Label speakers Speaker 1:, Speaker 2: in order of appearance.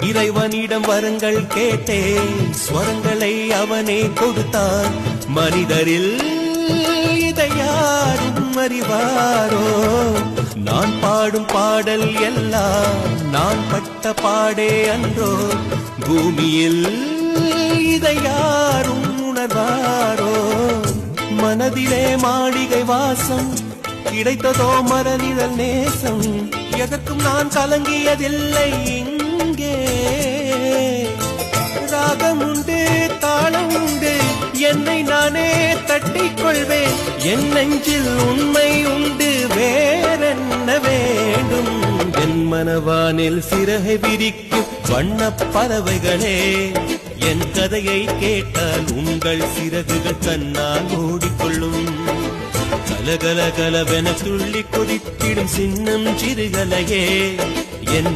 Speaker 1: இறைவனிடம் வரங்கள் கேட்டேன், ஸ்வரங்களை அவனே கொடுத்தான். மனிதரில் இதை யாரும் அறிவாரோ? நான் பாடும் பாடல் எல்லாம் நான் பட்ட பாடே அன்றோ? பூமியில் இதை யாரும் உணர்வாரோ? மனதிலே மாளிகை வாசம், கிடைத்ததோ மரநிழல் நேசம். எதற்கும் நான் கலங்கியதில்லை. இங்கே ராகம் உண்டு, தாளம் உண்டு, என்னை நானே தட்டிக் கொள்வேன். என் நெஞ்சில் உண்மை உண்டு, வேறென்ன வேண்டும்? என் மனவானில் சிறகை விரிக்கும் வண்ணப் பறவைகளே, என் கதையை கேட்டால் உங்கள் சிறகுகள் தன்னால் ஓடிக்கொள்ளும். கலகல கலவென துள்ளி கொதித்திடும் சின்னம் சிறுகலையே, என்